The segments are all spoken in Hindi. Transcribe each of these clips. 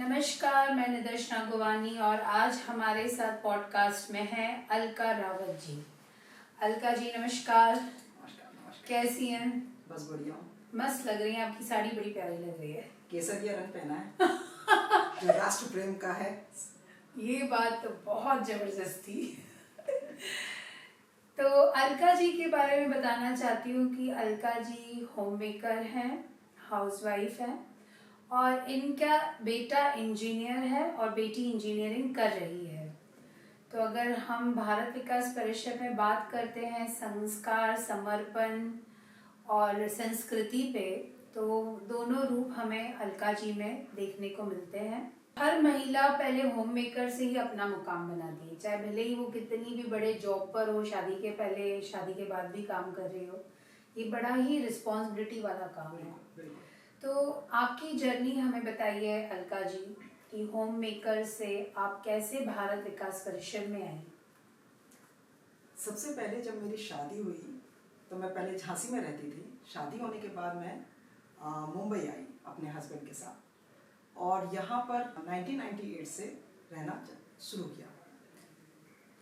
नमस्कार, मैं निदर्शना गोवानी और आज हमारे साथ पॉडकास्ट में है अलका रावत जी। अलका जी नमस्कार। नमस्कार नमस्कार। कैसी हैं? बस बढ़िया हूँ। मस्त लग रही हैं, आपकी साड़ी बड़ी प्यारी लग रही है। केसरिया रंग पहना है जो राष्ट्र प्रेम का है। ये बात तो बहुत जबरदस्त थी। तो अलका जी के बारे में बताना चाहती हूँ कि अलका जी होम मेकर हैं, हाउसवाइफ हैं और इनका बेटा इंजीनियर है और बेटी इंजीनियरिंग कर रही है। तो अगर हम भारत विकास परिषद में बात करते हैं संस्कार, समर्पण और संस्कृति पे, तो दोनों रूप हमें अलका जी में देखने को मिलते हैं। हर महिला पहले होम मेकर से ही अपना मुकाम बनाती है, चाहे भले ही वो कितनी भी बड़े जॉब पर हो, शादी के पहले शादी के बाद भी काम कर रही हो। ये बड़ा ही रिस्पॉन्सिबिलिटी वाला काम है। तो आपकी जर्नी हमें बताइए अलका जी कि होम मेकर से आप कैसे भारत विकास परिषद में आई। सबसे पहले जब मेरी शादी हुई तो मैं पहले झांसी में रहती थी। शादी होने के बाद मैं मुंबई आई अपने हस्बैंड के साथ और यहाँ पर 1998 से रहना शुरू किया।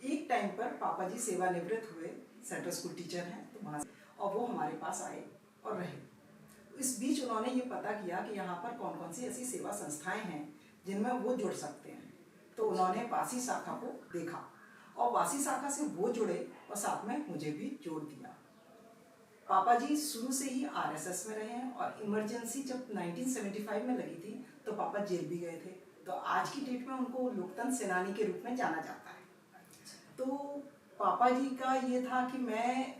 एक टाइम पर पापा जी सेवानिवृत्त हुए, सेंट्रल स्कूल टीचर हैं, तो वहाँ और वो हमारे पास आए और रहे। इस बीच उन्होंने ये पता किया कि यहाँ पर कौन कौन सी ऐसी सेवा संस्थाएं हैं जिनमें वो जुड़ सकते हैं। तो उन्होंने वासी शाखा को देखा और वासी शाखा से वो जुड़े और साथ में मुझे भी जोड़ दिया। पापा जी शुरू से ही आरएसएस में रहे हैं और इमरजेंसी जब 1975 में लगी थी तो पापा जेल भी गए थे। तो आज की डेट में उनको लोकतंत्र सेनानी के रूप में जाना जाता है। तो पापा जी का ये था कि मैं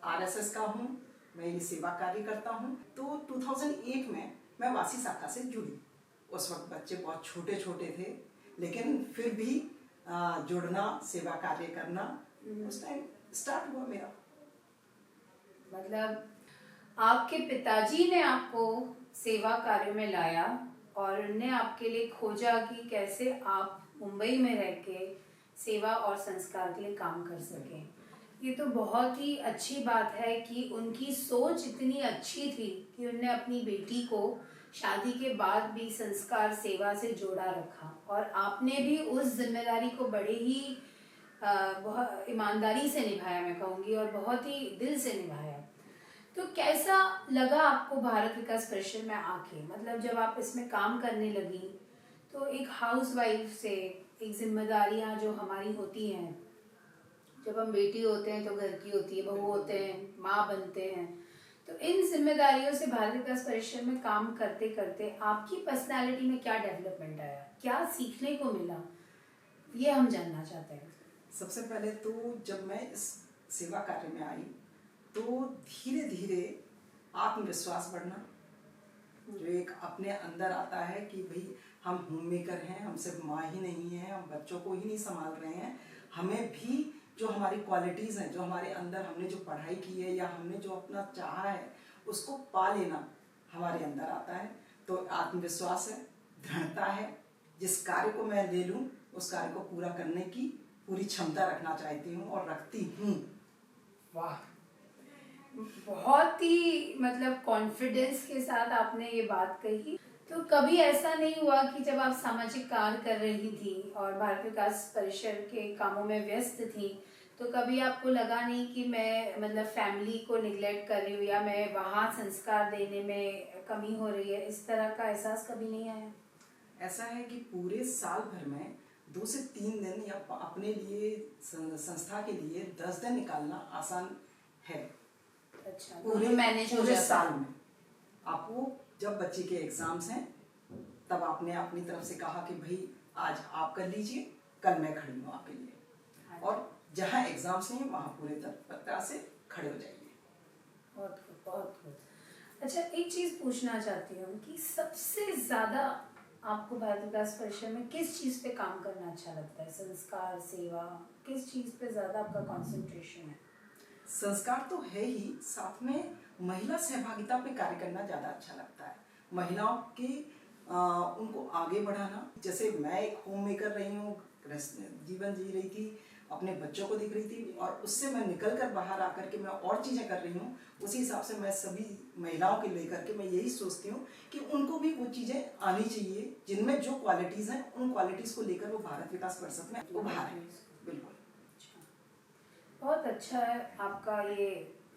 आरएसएस का हूँ, मैं ये सेवा कार्य करता हूँ। तो 2001 में मैं वासी शाखा से जुड़ी। उस वक्त बच्चे बहुत छोटे छोटे थे, लेकिन फिर भी जुड़ना, सेवा कार्य करना उस टाइम स्टार्ट हुआ मेरा। मतलब आपके पिताजी ने आपको सेवा कार्य में लाया और उन्हें आपके लिए खोजा कि कैसे आप मुंबई में रह के सेवा और संस्कार के लिए काम कर सकें। ये तो बहुत ही अच्छी बात है कि उनकी सोच इतनी अच्छी थी कि उन्होंने अपनी बेटी को शादी के बाद भी संस्कार सेवा से जोड़ा रखा और आपने भी उस जिम्मेदारी को बड़े ही बहुत ईमानदारी से निभाया, मैं कहूँगी, और बहुत ही दिल से निभाया। तो कैसा लगा आपको भारत विकास परिषद में आके? मतलब जब आप इसमें काम करने लगी तो एक हाउसवाइफ से एक जिम्मेदारियां जो हमारी होती हैं, जब हम बेटी होते हैं तो घर की होती है, बहू होते हैं, माँ बनते हैं, तो इन जिम्मेदारियों से भारत विकास परिषद में काम करते करते आपकी पर्सनालिटी में क्या डेवलपमेंट आया, क्या सीखने को मिला, ये हम जानना चाहते हैं। सबसे पहले तो जब मैं इस सेवा कार्य में आई तो धीरे धीरे आत्मविश्वास बढ़ना, जो एक अपने अंदर आता है कि भाई हम होम मेकर हैं, हम सिर्फ माँ ही नहीं हैं, हम बच्चों को ही नहीं संभाल रहे हैं, हमें भी जो हमारी क्वालिटीज़ हैं, जो हमारे अंदर हमने जो पढ़ाई की है या हमने जो अपना चाहा है उसको पा लेना हमारे अंदर आता है। तो आत्मविश्वास है, दृढ़ता है, जिस कार्य को मैं ले लूँ उस कार्य को पूरा करने की पूरी क्षमता रखना चाहती हूँ और रखती हूँ। वाह, बहुत ही मतलब कॉन्फिडेंस के साथ आपने ये बात कही। तो कभी ऐसा नहीं हुआ कि जब आप सामाजिक कार्य कर रही थी और भारत विकास परिषद के कामों में व्यस्त थी, तो कभी आपको लगा नहीं कि मैं मतलब फैमिली को निगलेक्ट कर रही हूँ या मैं वहाँ संस्कार देने में कमी हो रही है, इस तरह का एहसास कभी नहीं आया? ऐसा है कि पूरे साल भर में 2 से 3 दिन या अपने लिए संस्था के लिए 10 दिन निकालना आसान है। अच्छा, पूरे साल में आपको जब बच्चे के एग्जाम्स हैं तब आपने अपनी तरफ से कहा कि भाई आज आप कर लीजिए, कल मैं खड़ी हूँ आपके लिए। और जहाँ एग्जाम्स नहीं वहाँ पूरे तरह से खड़े हो जाइए। बहुत खूब, बहुत खूब। अच्छा, एक चीज़ पूछना चाहती हूँ कि सबसे ज़्यादा आपको भारत विकास परिषद में किस चीज़ पे काम करना अच्छा लगता है? संस्कार, सेवा, किस चीज़ पे ज़्यादा आपका कंसंट्रेशन है? संस्कार तो है ही, साथ में महिला सहभागिता पे कार्य करना ज़्यादा अच्छा लगता है। महिलाओं के उनको आगे बढ़ाना। जैसे मैं एक होम मेकर रही हूँ, जीवन जी रही थी अपने बच्चों को दिख रही थी, और उससे मैं निकल कर बाहर आकर के मैं और चीज़ें कर रही हूँ। उसी हिसाब से मैं सभी महिलाओं के लेकर के मैं यही सोचती हूँ कि उनको भी वो चीज़ें आनी चाहिए जिनमें जो क्वालिटीज़ हैं, उन क्वालिटीज़ को लेकर वो भारत विकास परिषद में उभारें। बिल्कुल। बहुत अच्छा है आपका ये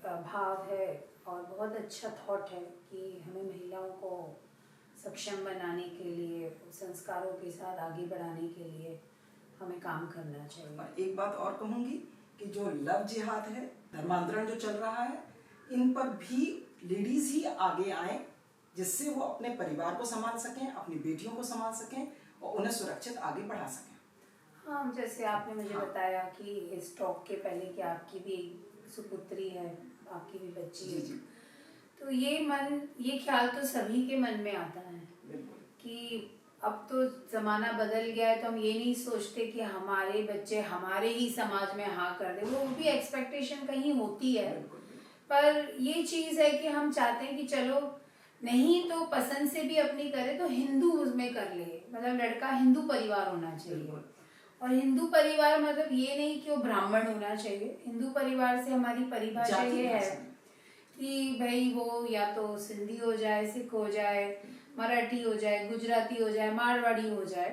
भाव है, और बहुत अच्छा थॉट है कि हमें महिलाओं को सक्षम बनाने के लिए, संस्कारों के साथ आगे बढ़ाने के लिए हमें काम करना चाहिए। और एक बात और कहूँगी कि जो लव जिहाद है, धर्मांतरण जो चल रहा है, इन पर भी लेडीज ही आगे आए, जिससे वो अपने परिवार को संभाल सकें, अपनी बेटियों को संभाल सकें और उन्हें सुरक्षित आगे बढ़ा सकें। हाँ, जैसे आपने मुझे हाँ। बताया कि इस टॉक के पहले कि आपकी भी एक सुपुत्री है, आपकी भी बच्ची जी है, जी तो ये ख्याल तो सभी के मन में आता है बिल्कुल। कि अब तो जमाना बदल गया है, तो हम ये नहीं सोचते कि हमारे बच्चे हमारे ही समाज में हाँ कर दे। वो भी एक्सपेक्टेशन कहीं होती है, बिल्कुल। पर ये चीज़ है कि हम चाहते हैं कि चलो नहीं तो पसंद से भी अपनी करे तो हिंदू उसमें कर ले, मतलब लड़का हिंदू परिवार होना चाहिए। बिल्कुल। और हिंदू परिवार मतलब ये नहीं कि वो ब्राह्मण होना चाहिए। हिंदू परिवार से हमारी परिभाषा जाति ये है भाषा। कि भाई वो या तो सिंधी हो जाए, सिख हो जाए, मराठी हो जाए, गुजराती हो जाए, मारवाड़ी हो जाए,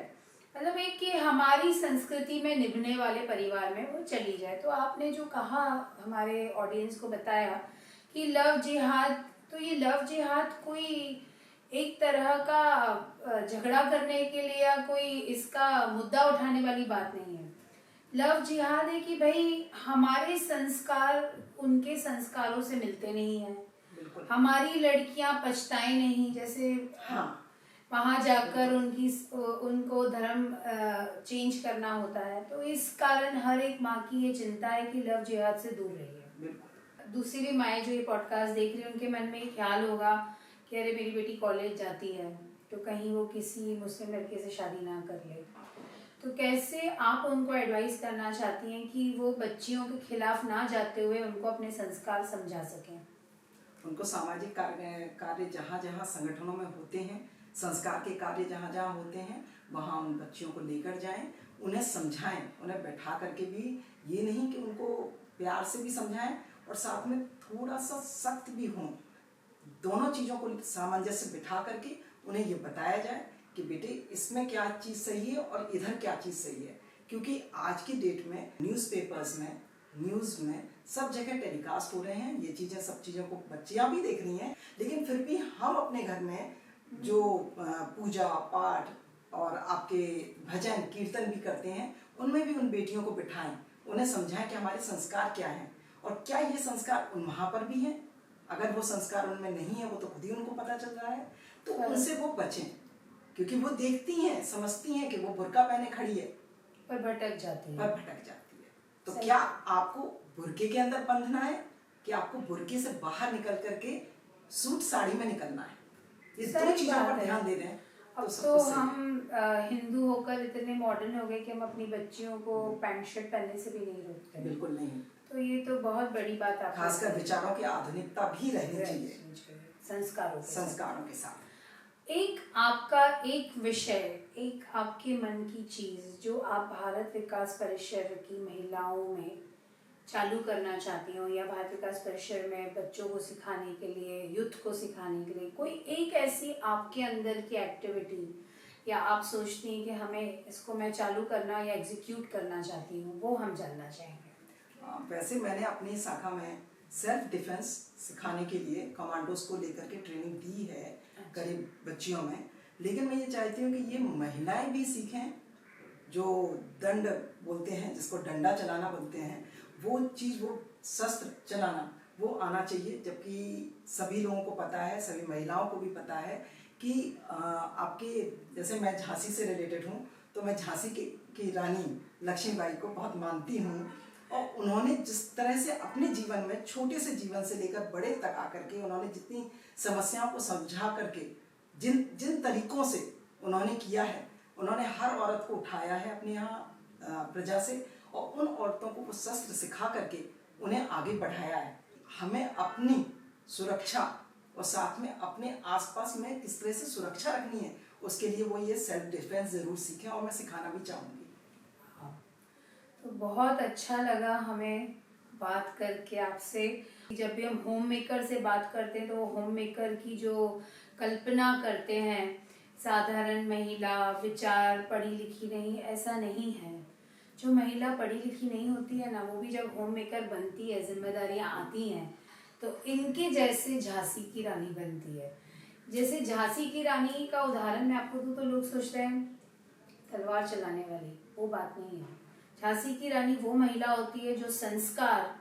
मतलब एक कि हमारी संस्कृति में निभने वाले परिवार में वो चली जाए। तो आपने जो कहा, हमारे ऑडियंस को बताया कि लव जिहाद, तो ये लव जिहाद कोई एक तरह का झगड़ा करने के लिए या कोई इसका मुद्दा उठाने वाली बात नहीं है। लव जिहाद है कि भाई हमारे संस्कार उनके संस्कारों से मिलते नहीं हैं, बिल्कुल। हमारी लड़कियां पछताएं नहीं, जैसे हाँ। वहां जाकर उनको धर्म चेंज करना होता है। तो इस कारण हर एक माँ की ये चिंता है कि लव जिहाद से दूर रहिए। बिल्कुल। दूसरी भी माएँ जो ये पॉडकास्ट देख रही हैं, उनके मन में ये ख्याल होगा कि अरे मेरी बेटी कॉलेज जाती है तो कहीं वो किसी मुस्लिम लड़के से शादी ना कर ले। तो कैसे आप उनको एडवाइस करना चाहती हैं कि वो बच्चियों के खिलाफ ना जाते हुए उनको अपने संस्कार समझा सकें? उनको सामाजिक कार्य जहाँ जहाँ संगठनों में होते हैं, संस्कार के कार्य जहाँ जहाँ होते हैं, वहाँ उन बच्चियों को लेकर जाएं, उन्हें समझाएं, उन्हें बैठा करके भी, ये नहीं कि उनको प्यार से भी समझाएं और साथ में थोड़ा सा सख्त भी हों। दोनों चीज़ों को सामंजस्य बिठा करके उन्हें ये बताया जाए कि बेटे इसमें क्या चीज़ सही है और इधर क्या चीज़ सही है। क्योंकि आज की डेट में न्यूज़पेपर्स में, न्यूज़ में सब जगह टेलीकास्ट हो रहे हैं ये चीज़ें, सब चीज़ों को बच्चियां भी देख रही हैं, लेकिन फिर भी हम अपने घर में जो पूजा पाठ और आपके भजन कीर्तन भी करते हैं, उनमें भी उन बेटियों को बिठाएं, उन्हें समझाएं कि हमारे संस्कार क्या हैं और क्या ये संस्कार वहाँ पर भी हैं। अगर वो संस्कार उनमें नहीं है, वो तो खुद ही उनको पता चल रहा है, तो उनसे वो बचें। क्योंकि वो देखती हैं, समझती हैं कि वो बुर्का पहने खड़ी है पर भटक जाती है। तो क्या आपको बुर्के के अंदर बंधना है कि आपको बुर्के से बाहर निकल करके सूट साड़ी में निकलना है? ये दो चीजों पर ध्यान दे रहे हैं। अब तो हम हिंदू होकर इतने मॉडर्न हो गए कि हम अपनी बच्चियों को पैंट शर्ट पहनने से भी नहीं रोकते। बिल्कुल नहीं। तो ये तो बहुत बड़ी बात है। खासकर विचारों की आधुनिकता भी रहनी चाहिए संस्कारों के साथ। एक आपका एक विषय, एक आपके मन की चीज जो आप भारत विकास परिषद की महिलाओं में चालू करना चाहती हो, या भारत विकास परिषद में बच्चों को सिखाने के लिए, यूथ को सिखाने के लिए कोई एक ऐसी आपके अंदर की एक्टिविटी, या आप सोचती हैं कि हमें इसको मैं चालू करना या एग्जीक्यूट करना चाहती हूँ, वो हम जानना चाहेंगे। वैसे मैंने अपनी शाखा में सेल्फ डिफेंस सिखाने के लिए कमांडोज को लेकर के ट्रेनिंग दी है। अच्छा। करीब बच्चियों में, लेकिन मैं ये चाहती हूँ कि ये महिलाएं भी सीखें। जो दंड बोलते हैं, जिसको डंडा चलाना बोलते हैं, वो चीज़, वो शस्त्र चलाना वो आना चाहिए। जबकि सभी लोगों को पता है, सभी महिलाओं को भी पता है कि आपके, जैसे मैं झांसी से रिलेटेड हूँ, तो मैं झांसी की रानी लक्ष्मीबाई को बहुत मानती हूँ। और उन्होंने जिस तरह से अपने जीवन में, छोटे से जीवन से लेकर बड़े तक आकर के, उन्होंने जितनी समस्याओं को समझा करके, जिन तरीकों से उन्होंने किया है, उन्होंने हर औरत को उठाया है अपने यहाँ प्रजा से, और उन औरतों को वो शस्त्र सिखा करके उन्हें आगे बढ़ाया है। हमें अपनी सुरक्षा और साथ में अपने आसपास में किस तरह से सुरक्षा रखनी है, उसके लिए वो ये सेल्फ डिफेंस जरूर सीखें, और मैं सिखाना भी चाहूँगी। तो बहुत अच्छा लगा हमें बात करके आपसे। जब भी हम होम मेकर से बात करते हैं तो वो होम मेकर की जो कल्पना करते हैं, साधारण महिला, विचार, पढ़ी लिखी नहीं, ऐसा नहीं है। जो महिला पढ़ी लिखी नहीं होती है ना, वो भी जब होम मेकर बनती है, जिम्मेदारियां आती हैं, तो इनके जैसे झांसी की रानी बनती है। जैसे झांसी की रानी का उदाहरण मैं आपको दूं तो लोग सोचते हैं तलवार चलाने वाली, वो बात नहीं है। झांसी की रानी वो महिला होती है जो संस्कार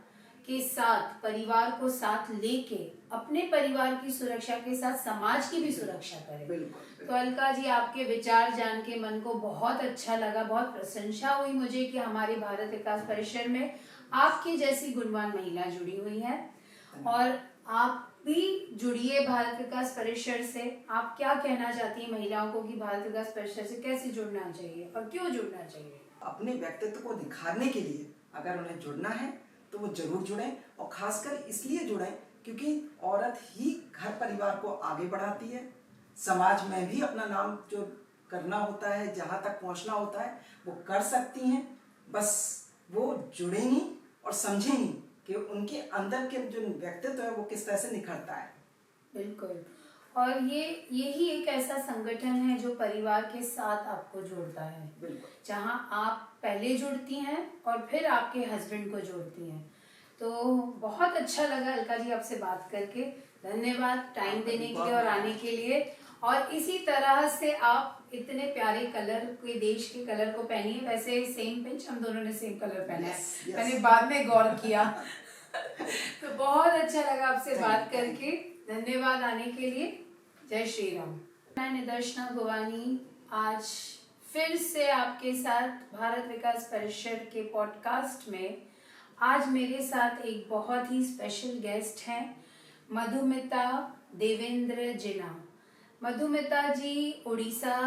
के साथ, परिवार को साथ लेके, अपने परिवार की सुरक्षा के साथ समाज की भी सुरक्षा करे। तो अलका जी, आपके विचार जान के मन को बहुत अच्छा लगा, बहुत प्रशंसा हुई मुझे कि हमारे भारत विकास परिषद में आपकी जैसी गुणवान महिला जुड़ी हुई है। और आप भी जुड़िए भारत विकास परिषद से। आप क्या कहना चाहती हैं महिलाओं को कि भारत विकास परिषद से कैसे जुड़ना चाहिए और क्यों जुड़ना चाहिए? अपने व्यक्तित्व को निखारने के लिए अगर उन्हें जुड़ना है तो वो जरूर जुड़ें, और खासकर इसलिए जुड़ें क्योंकि औरत ही घर परिवार को आगे बढ़ाती है। समाज में भी अपना नाम जो करना होता है, जहाँ तक पहुँचना होता है, वो कर सकती हैं। बस वो जुड़ेंगी और समझेंगी कि उनके अंदर के जो व्यक्तित्व है वो किस तरह से निखरता है। बिल्कुल। और यही एक ऐसा संगठन है जो परिवार के साथ आपको जोड़ता है, जहां आप पहले जुड़ती हैं और फिर आपके हस्बैंड को जोड़ती हैं। तो बहुत अच्छा लगा अलका जी आपसे बात करके। धन्यवाद टाइम देने के लिए और आने के लिए। और इसी तरह से आप इतने प्यारे कलर के देश के कलर को पहनिए। वैसे सेम पिंच, हम दोनों ने सेम कलर पहना है। मैंने बाद में गौर किया। तो बहुत अच्छा लगा आपसे बात करके। धन्यवाद आने के लिए। जय श्री राम। मैं निदर्शना गोवानी आज फिर से आपके साथ भारत विकास परिषद के पॉडकास्ट में। आज मेरे साथ एक बहुत ही स्पेशल गेस्ट हैं, मधुमिता देवेंद्र जिना। मधुमिता जी उड़ीसा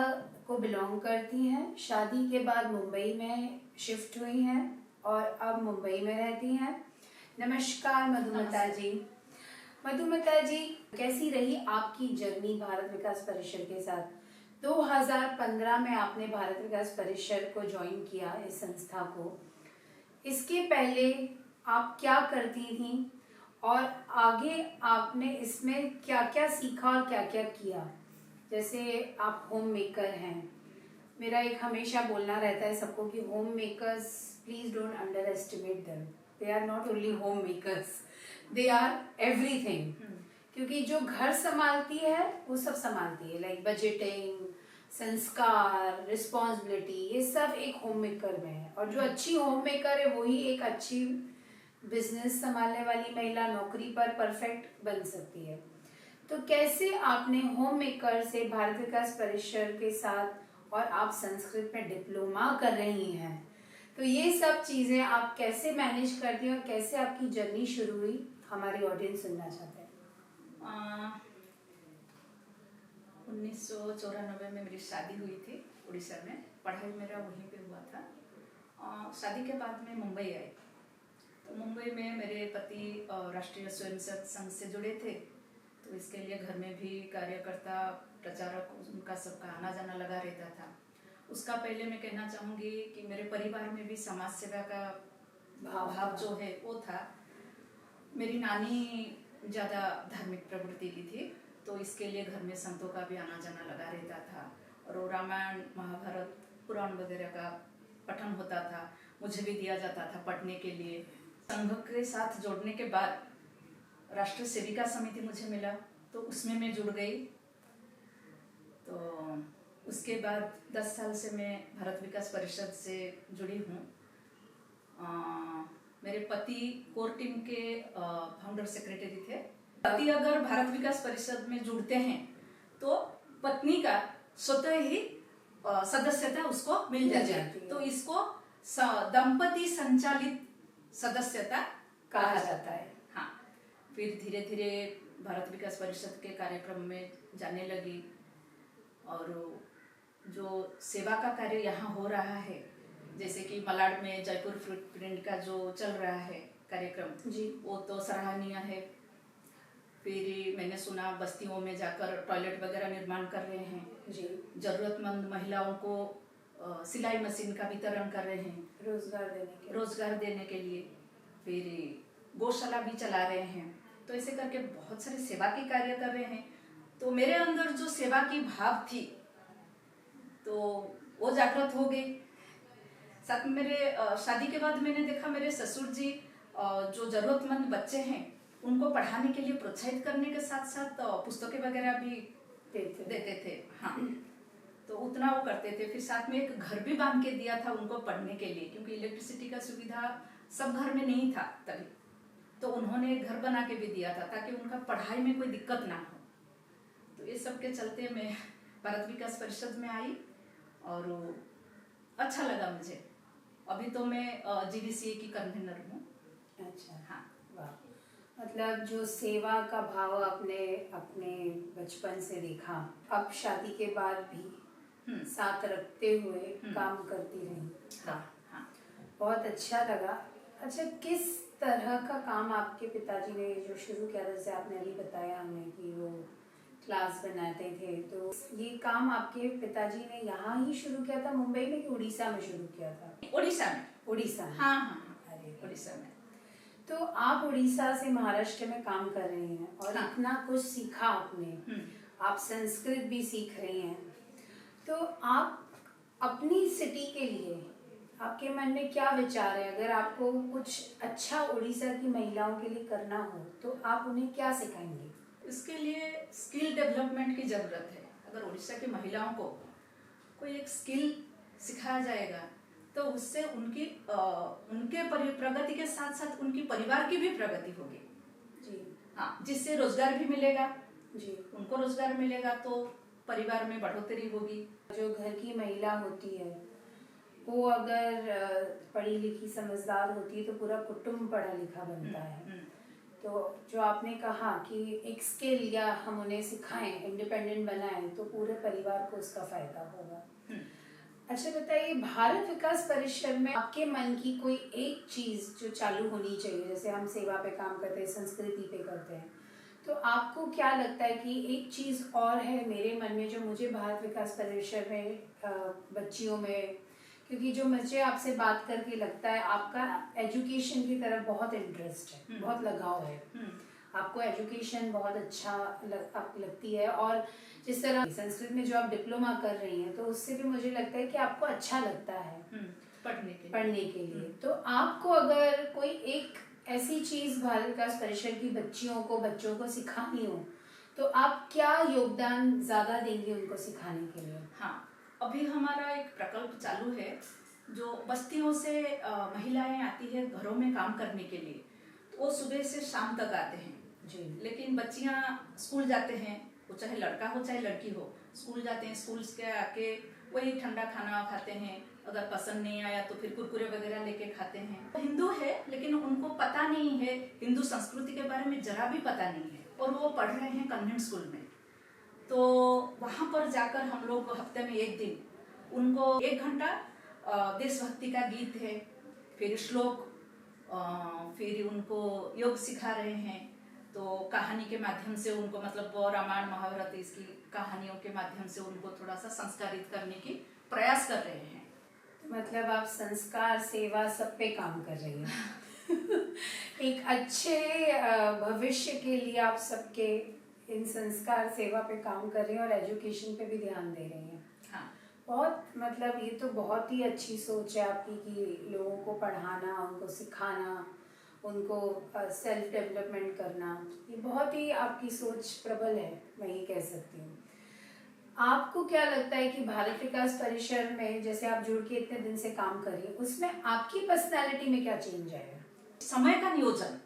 को बिलोंग करती हैं। शादी के बाद मुंबई में शिफ्ट हुई हैं और अब मुंबई में रहती हैं। नमस्कार मधुमिता जी। मधुमिता जी, कैसी रही आपकी जर्नी भारत विकास परिषद के साथ? 2015 में आपने भारत विकास परिषद को ज्वाइन किया, इस संस्था को। इसके पहले आप क्या करती थी और आगे आपने इसमें क्या क्या सीखा और क्या क्या किया? जैसे आप होम मेकर हैं। मेरा एक हमेशा बोलना रहता है सबको कि homemakers, please don't underestimate them. They are not only homemakers, they are everything. क्योंकि जो घर संभालती है वो सब संभालती है, लाइक बजटिंग, संस्कार, रिस्पॉन्सिबिलिटी, ये सब एक होम मेकर में है। और जो अच्छी होम मेकर है वही एक अच्छी बिजनेस संभालने वाली महिला, नौकरी पर परफेक्ट बन सकती है। तो कैसे आपने होम मेकर से भारत विकास परिषद के साथ, और आप संस्कृत में डिप्लोमा कर रही हैं, तो ये सब चीजें आप कैसे मैनेज करती हैं और कैसे आपकी जर्नी शुरू हुई, हमारी ऑडियंस सुनना चाहते हैं। 1994 में मेरी शादी हुई थी उड़ीसा में। पढ़ाई मेरा वहीं पे हुआ था। शादी के बाद मैं मुंबई आई। तो मुंबई में मेरे पति राष्ट्रीय स्वयंसेवक संघ से जुड़े थे, तो इसके लिए घर में भी कार्यकर्ता, प्रचारक, उनका सबका आना जाना लगा रहता था। उसका पहले मैं कहना चाहूँगी कि मेरे परिवार में भी समाज सेवा का भाव जो है वो था। मेरी नानी ज़्यादा धार्मिक प्रवृत्ति की थी, तो इसके लिए घर में संतों का भी आना जाना लगा रहता था। और वो रामायण, महाभारत, पुराण वगैरह का पठन होता था, मुझे भी दिया जाता था पढ़ने के लिए। संघ के साथ जोड़ने के बाद राष्ट्रीय सेविका समिति मुझे मिला, तो उसमें मैं जुड़ गई। तो उसके बाद 10 साल से मैं भारत विकास परिषद से जुड़ी हूँ। मेरे पति कोर टीम के फाउंडर सेक्रेटरी थे। पति अगर भारत विकास परिषद में जुड़ते हैं तो पत्नी का स्वतः ही सदस्यता उसको मिल जाती है। तो इसको दंपति संचालित सदस्यता कहा जाता है। हाँ, फिर धीरे धीरे भारत विकास परिषद के कार्यक्रम में जाने लगी, और जो सेवा का कार्य यहाँ हो रहा है, जैसे कि मलाड में जयपुर फ्रूट प्रिंट का जो चल रहा है कार्यक्रम जी, वो तो सराहनीय है। फिर मैंने सुना बस्तियों में जाकर टॉयलेट वगैरह निर्माण कर रहे हैं जी। जरूरतमंद महिलाओं को सिलाई मशीन का वितरण कर रहे हैं रोजगार देने के लिए। फिर गौशाला भी चला रहे हैं। तो ऐसे करके बहुत सारे सेवा के कार्य कर रहे हैं। तो मेरे अंदर जो सेवा की भाव थी तो वो जागृत हो गई। साथ में मेरे शादी के बाद मैंने देखा मेरे ससुर जी जो जरूरतमंद बच्चे हैं उनको पढ़ाने के लिए प्रोत्साहित करने के साथ साथ पुस्तकें वगैरह भी देते थे। हाँ, तो उतना वो करते थे। फिर साथ में एक घर भी बांध के दिया था उनको पढ़ने के लिए, क्योंकि इलेक्ट्रिसिटी का सुविधा सब घर में नहीं था तभी। तो उन्होंने एक घर बना के भी दिया था ताकि उनका पढ़ाई में कोई दिक्कत ना हो। तो ये सब के चलते मैं भारत विकास परिषद में आई और अच्छा लगा मुझे। अभी तो मैं GVCA की कन्वीनर हूँ। अच्छा, हाँ, वाह। मतलब जो सेवा का भाव आपने अपने बचपन से देखा, अब शादी के बाद भी साथ रखते हुए काम करती रही। हाँ, हाँ। बहुत अच्छा लगा। अच्छा, किस तरह का काम आपके पिताजी ने जो शुरू किया, जैसे आपने अभी बताया हमें कि वो क्लास बनाते थे, तो ये काम आपके पिताजी ने यहाँ ही शुरू किया था मुंबई में कि उड़ीसा में शुरू किया था? उड़ीसा में। उड़ीसा में। हाँ, हाँ, अरे, उड़ीसा में। तो आप उड़ीसा से महाराष्ट्र में काम कर रही हैं और हाँ। इतना कुछ सीखा आपने, आप संस्कृत भी सीख रही हैं, तो आप अपनी सिटी के लिए आपके मन में क्या विचार है? अगर आपको कुछ अच्छा उड़ीसा की महिलाओं के लिए करना हो तो आप उन्हें क्या सिखाएंगे? इसके लिए स्किल डेवलपमेंट की जरूरत है। अगर उड़ीसा की महिलाओं को कोई एक स्किल सिखाया जाएगा तो उससे उनके प्रगति के साथ साथ उनकी परिवार की भी प्रगति होगी जी। हाँ, जिससे रोजगार भी मिलेगा जी। उनको रोजगार मिलेगा तो परिवार में बढ़ोतरी होगी। जो घर की महिला होती है वो अगर पढ़ी लिखी समझदार होती है तो पूरा कुटुंब पढ़ा लिखा बनता है। तो जो आपने कहा कि एक स्किल या हम उन्हें सिखाएं, इंडिपेंडेंट बनाएं, तो पूरे परिवार को उसका फायदा होगा। अच्छा बताइए, भारत विकास परिषद में आपके मन की कोई एक चीज जो चालू होनी चाहिए? जैसे हम सेवा पे काम करते हैं, संस्कृति पे करते हैं, तो आपको क्या लगता है कि एक चीज और है मेरे मन में जो मुझे भारत विकास परिषद में बच्चियों में, क्योंकि जो मुझे आपसे बात करके लगता है आपका एजुकेशन की तरफ बहुत इंटरेस्ट है, बहुत लगाव है, आपको एजुकेशन बहुत अच्छा लगती है, और जिस तरह संस्कृत में जो आप डिप्लोमा कर रही हैं तो उससे भी मुझे लगता है कि आपको अच्छा लगता है पढ़ने के लिए। तो आपको अगर कोई एक ऐसी चीज भारत विकास परिषद की बच्चों को सिखानी हो तो आप क्या योगदान ज्यादा देंगे उनको सिखाने के लिए? हाँ, अभी हमारा एक प्रकल्प चालू है जो बस्तियों से महिलाएं आती है घरों में काम करने के लिए। वो सुबह से शाम तक आते हैं जी। लेकिन बच्चियां स्कूल जाते हैं, वो चाहे लड़का हो चाहे लड़की हो, स्कूल जाते हैं, स्कूल के आके वही ठंडा खाना खाते हैं, अगर पसंद नहीं आया तो फिर कुरकुरे वगैरह लेके खाते हैं। हिंदू है लेकिन उनको पता नहीं है, हिंदू संस्कृति के बारे में जरा भी पता नहीं है, और वो पढ़ रहे हैं कन्वेंट स्कूल में। तो वहाँ पर जाकर हम लोग हफ्ते में एक दिन उनको 1 घंटा देशभक्ति का गीत है, फिर श्लोक, फिर उनको योग सिखा रहे हैं। तो कहानी के माध्यम से उनको, मतलब रामायण महाभारत इसकी कहानियों के माध्यम से उनको थोड़ा सा संस्कारित करने की प्रयास कर रहे हैं। मतलब आप संस्कार सेवा सब पे काम कर रही हैं। एक अच्छे भविष्य के लिए आप सबके इन संस्कार सेवा पे काम कर रही हैं और एजुकेशन पे भी ध्यान दे रही हैं। हाँ, बहुत, मतलब ये तो बहुत ही अच्छी सोच है आपकी कि लोगों को पढ़ाना, उनको सिखाना, उनको सेल्फ डेवलपमेंट करना, ये बहुत ही आपकी सोच प्रबल है, मैं ये कह सकती हूँ। आपको क्या लगता है कि भारत विकास परिषद में जैसे आप जुड़ के इतने दिन से काम कर रही हैं, उसमें आपकी पर्सनालिटी में क्या चेंज आएगा? समय का नियोजन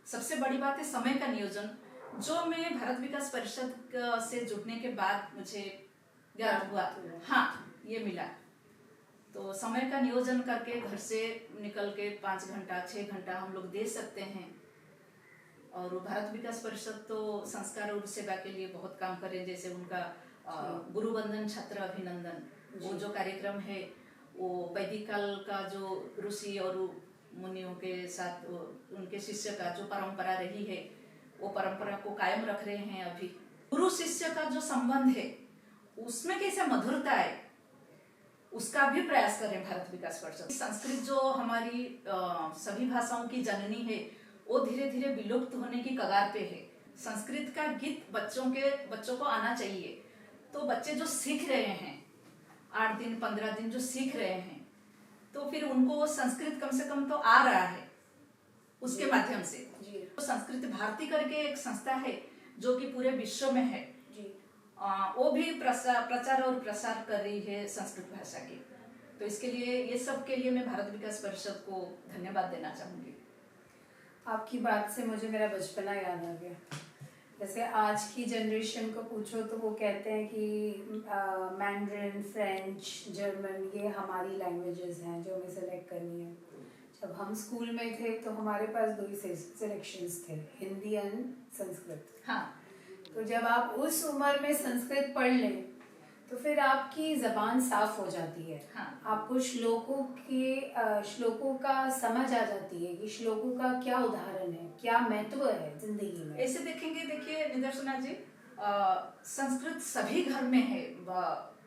सबसे बड़ी बात है। समय का नियोजन जो मैं भारत विकास परिषद से जुड़ने के बाद मुझे ज्ञात हुआ, हाँ, ये मिला। तो समय का नियोजन करके घर से निकल के 5 घंटा 6 घंटा हम लोग दे सकते हैं। और भारत विकास परिषद तो संस्कार और सेवा के लिए बहुत काम करे, जैसे उनका गुरु वंदन छात्र अभिनंदन, वो जो कार्यक्रम है वो वैदिक काल का जो ऋषि और मुनियों के साथ उनके शिष्य का जो परंपरा रही है वो परंपरा को कायम रख रहे हैं। अभी गुरु शिष्य का जो संबंध है उसमें कैसे मधुरता है उसका भी प्रयास करें भारत विकास परिषद। संस्कृत जो हमारी सभी भाषाओं की जननी है, वो धीरे धीरे विलुप्त होने की कगार पे है। संस्कृत का गीत बच्चों को आना चाहिए। तो बच्चे जो सीख रहे हैं 8 दिन 15 दिन जो सीख रहे हैं, तो फिर उनको वो संस्कृत कम से कम तो आ रहा है उसके माध्यम से। तो संस्कृत भारती करके एक संस्था है जो कि पूरे विश्व में है जी। वो भी प्रचार और प्रसार कर रही है संस्कृत भाषा की। तो इसके लिए ये सब के लिए मैं भारत विकास परिषद को धन्यवाद देना चाहूंगी। आपकी बात से मुझे मेरा बचपना याद आ गया। जैसे आज की जनरेशन को पूछो तो वो कहते हैं कि मैंड्रिन, फ्रेंच, जर्मन ये हमारी लैंग्वेजेस हैं जो हमें सेलेक्ट करनी है। जब हम स्कूल में थे तो हमारे पास 2 ही सिलेक्शंस थे, हिंदी एंड संस्कृत। हाँ, तो जब आप उस उम्र में संस्कृत पढ़ लें तो फिर आपकी जबान साफ हो जाती है। हाँ। आपको श्लोकों का समझ आ जाती है कि श्लोकों का क्या उदाहरण है, क्या महत्व है जिंदगी में। ऐसे देखेंगे, देखिए निदर्शना जी, संस्कृत सभी घर में है,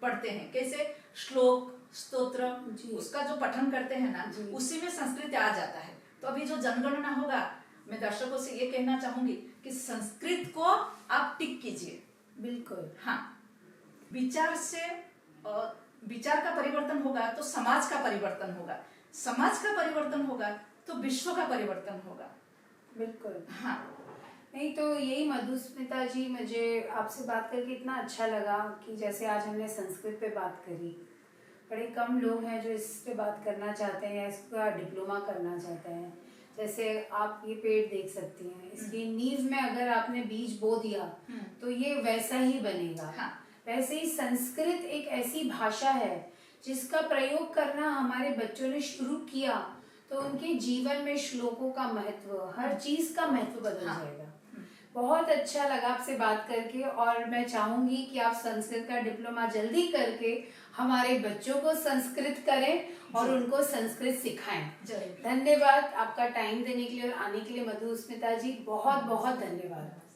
पढ़ते हैं। कैसे श्लोक स्तोत्र उसका जो पठन करते हैं ना, उसी में संस्कृत आ जाता है। तो अभी जो जनगणना होगा, मैं दर्शकों से ये कहना चाहूंगी कि संस्कृत को आप टिक कीजिए। बिल्कुल। हाँ, विचार से विचार का परिवर्तन होगा तो समाज का परिवर्तन होगा, समाज का परिवर्तन होगा तो विश्व का परिवर्तन होगा। बिल्कुल। हाँ, नहीं तो यही मधुस्मिता जी, मुझे आपसे बात करके इतना अच्छा लगा कि जैसे आज हमने संस्कृत पे बात करी। बड़े कम लोग हैं जो इस पे बात करना चाहते हैं, इसका डिप्लोमा करना चाहते हैं। जैसे आप ये पेड़ देख सकती हैं, इसकी नींव में अगर आपने बीज बो दिया तो ये वैसा ही बनेगा। हाँ। वैसे ही संस्कृत एक ऐसी भाषा है जिसका प्रयोग करना हमारे बच्चों ने शुरू किया तो उनके जीवन में श्लोकों का महत्व, हर चीज का महत्व बदल जाएगा। बहुत अच्छा लगा आपसे बात करके और मैं चाहूंगी कि आप संस्कृत का डिप्लोमा जल्दी करके हमारे बच्चों को संस्कृत करें और उनको संस्कृत सिखाएं। धन्यवाद आपका टाइम देने के लिए और आने के लिए मधुस्मिता जी, बहुत बहुत धन्यवाद।